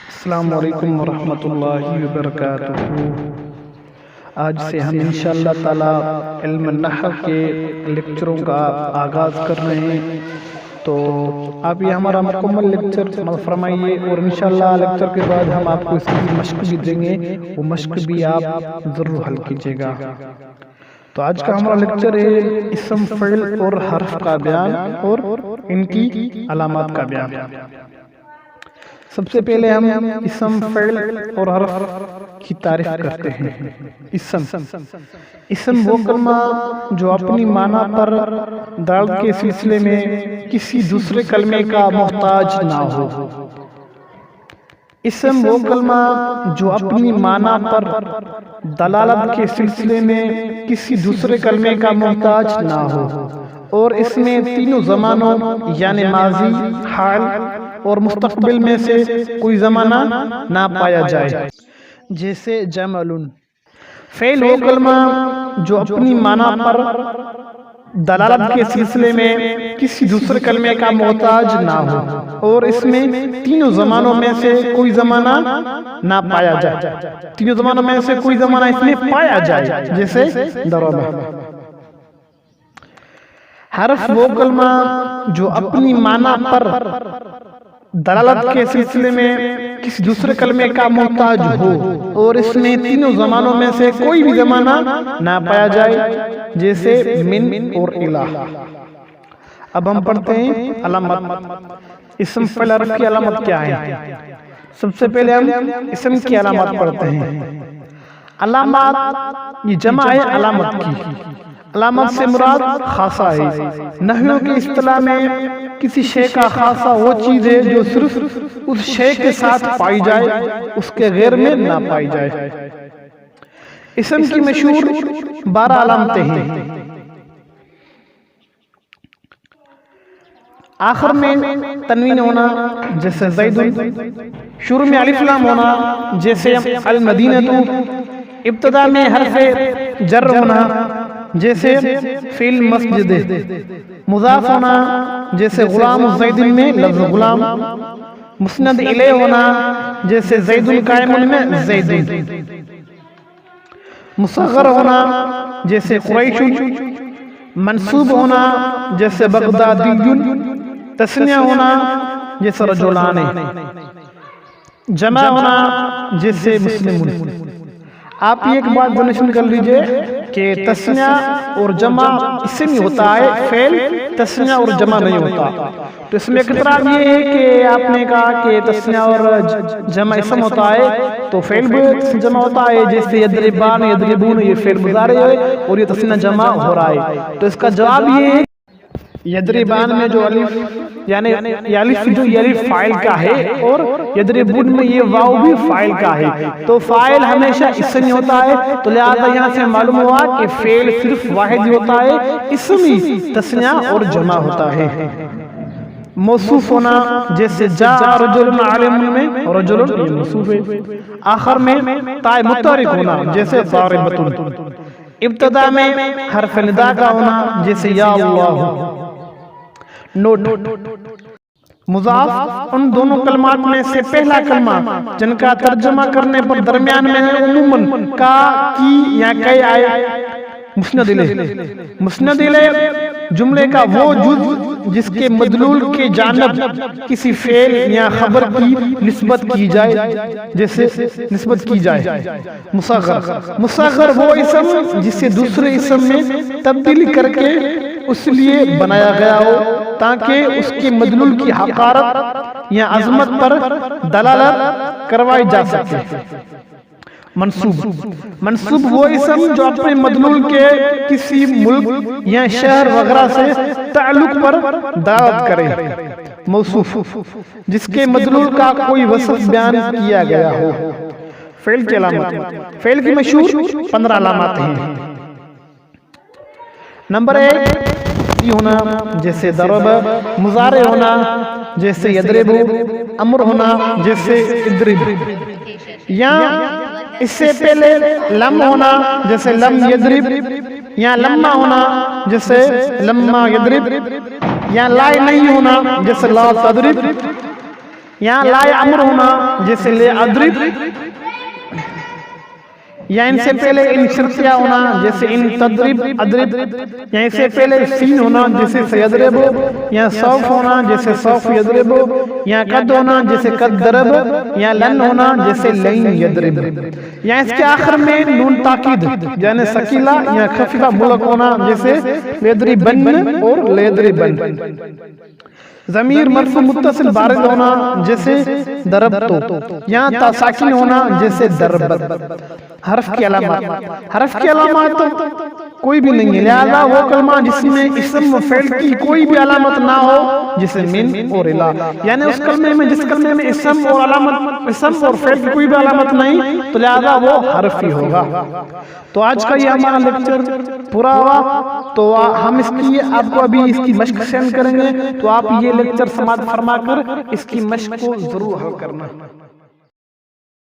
السلام علیکم ورحمۃ اللہ وبرکاتہ۔ آج سے ہم انشاءاللہ تعالی علم نحو کے لیکچروں کا آغاز کر رہے ہیں، تو آپ یہ ہمارا مکمل لیکچر فرمائیے، اور انشاءاللہ لیکچر کے بعد ہم آپ کو اس کی مشق بھی دیں گے، وہ مشق بھی آپ ضرور حل کیجیے گا۔ تو آج کا ہمارا لیکچر ہے اسم، فعل اور حرف کا بیان اور ان کی علامات کا بیان۔ سب سے پہلے ہم اسم، فعل اور حرف کی تعریف کرتے ہیں۔ اسم وہ کلمہ جو اپنی معنی پر دلالت کے سلسلے میں کسی دوسرے کلمے کا محتاج نہ ہو۔ اسم وہ کلمہ جو اپنی معنی پر دلالت کے سلسلے میں کسی دوسرے کلمے کا محتاج نہ ہو، اور اس میں تینوں زمانوں یعنی ماضی، حال اور مستقبل میں سے کوئی زمانہ نہ پایا جائے، جیسے جمل۔ فعل وہ کلمہ جو اپنی معنی پر دلالت کے سلسلے میں کسی دوسرے کلمے کا محتاج نہ ہو، اور اس میں تینوں زمانوں میں سے کوئی زمانہ نہ پایا جائے، تینوں زمانوں میں سے کوئی زمانہ اس میں پایا جائے، جیسے ضرور۔ حرف وہ کلمہ جو اپنی معنی پر دلالت کے سلسلے میں کسی دوسرے کلمے کا محتاج ہو، اور اس میں تینوں زمانوں میں سے کوئی بھی زمانہ نہ پایا جائے، جیسے من اور الہ۔ اب ہم پڑھتے ہیں علامات۔ اسم، فعل، حرف کی علامت کیا ہے؟ سب سے پہلے ہم اسم کی علامات پڑھتے ہیں۔ علامات یہ جمع ہے علامت کی۔ علامت سے مراد خاصہ ہے۔ نحو کی اصطلاح میں کسی شے کا خاصہ وہ چیز ہے جو صرف اس شے کے ساتھ پائی جائے، اس کے غیر میں نہ پائی جائے۔ اسم کی مشہور 12 علامتیں ہیں۔ آخر میں تنوین ہونا، جیسے زید۔ شروع میں الف لام ہونا، جیسے المدینہ۔ ابتدا میں حرف جر ہونا، جیسے فی المسجد۔ مضاف ہونا، جیسے غلام زید میں لفظ غلام۔ مسند الیہ ہونا، جیسے زید قائم میں زید۔ مصغر ہونا، جیسے قریش۔ منصوب ہونا، جیسے بغدادی۔ تثنیہ ہونا، جیسے رجلان۔ جمع ہونا، جیسے مسلم۔ آپ ایک بات ڈونیشن کر لیجئے کہ تثنیہ اور جمع اسم ہی ہوتا ہے، فعل تثنیہ اور جمع نہیں ہوتا۔ تو اس میں ایک اعتراض یہ ہے کہ آپ نے کہا کہ تثنیہ اور جمع اسم ہوتا ہے، تو فعل بھی جمع ہوتا ہے، جیسے یضربان، یضربون، یہ فعل مضارع ہے اور یہ تثنیہ جمع ہو رہا ہے۔ تو اس کا جواب یہ ہے یضربان میں جو الف یعنی الف جو الف فاعل کا ہے، اور یضربون میں یہ واو بھی فاعل کا ہے، تو فاعل ہمیشہ اسم ہی ہوتا ہے۔ تو لہذا یہاں سے معلوم ہوا کہ فعل صرف واحد ہی ہوتا ہے، اسم ہی تثنیہ اور جمع ہوتا ہے۔ موصوف ہونا، جیسے جاء رجل عالم میں رجل، یہ موصوف ہے۔ آخر میں تاء متحرک ہونا، جیسے ضاربۃ۔ ابتدا میں حرف ندا کا ہونا، جیسے یا اللہ۔ نوٹ: مضاف ان دونوں کلمات میں سے پہلا کلمہ جن کا ترجمہ کرنے پر درمیان میں عموماً کا، کی یا کئی آئے۔ مسند الیہ۔ مسند الیہ جملے کا وہ جز جس کے مدلول کے جانب کسی فعل یا خبر کی نسبت کی جائے، جیسے نسبت کی جائے۔ مصغر۔ مصغر وہ اسم جسے دوسرے اسم میں تبدیلی کر کے اس لیے بنایا گیا ہو تاکہ اس کے مدلول کی حقارت یا عظمت پر دلالت کروائی جا سکے۔ منصوب۔ منصوب وہ اسم جو اپنے مدلول کے کسی ملک یا شہر وغیرہ سے تعلق پر دلالت کرے۔ موصوف جس کے مدلول کا کوئی وصف بیان کیا گیا ہو۔ فعل کی علامت۔ فعل کی مشہور 15 علامات ہیں۔ نمبر 1 ہونا، جیسے ضرب۔ مضارع ہونا، جیسے یضرب۔ امر ہونا، جیسے اضرب۔ یا اس سے پہلے لم ہونا، جیسے لم یضرب۔ یہاں لما ہونا جیسے لما یضرب، یہاں لا نہیں ہونا جیسے لا تضرب، یہاں لا امر ہونا جیسے لے اضرب، یا ان سے پہلے ان شرطیہ ہونا جیسے ان تضرب اضرب، یا ان سے پہلے سین ہونا جیسے سیضرب، یا صوف ہونا جیسے صوف یضرب، یا قد ہونا جیسے قد ضرب، یا لن ہونا جیسے لن یضرب، یا اس کے آخر میں نون تاکید یعنی ثقیلہ یا خفیفہ ملک ہونا جیسے لیضربن اور لیضربن، ضمیر مرفوع متصل بارد ہونا جیسے ضربتو، یہاں تا ساکن ہونا جیسے ضربت۔ حرف کی علامات، حرف کی علامات تو کوئی بھی نہیں ہے، لہذا وہ کلمہ جس میں اسم و فعل کی کوئی بھی علامت نہ ہو جیسے من اور الا، یعنی اس کلمے میں جس کلمے میں اسم اور علامت اسم اور فعل کی کوئی بھی علامت نہیں تو لہذا وہ حرف ہی ہوگا۔ تو آج کا یہ ہمارا لیکچر پورا ہوا، تو ہم اس کی آپ کو ابھی اس کی مشق سینڈ کریں گے، تو آپ یہ لیکچر سماعت فرما کر اس کی مشق کو ضرور حل کرنا۔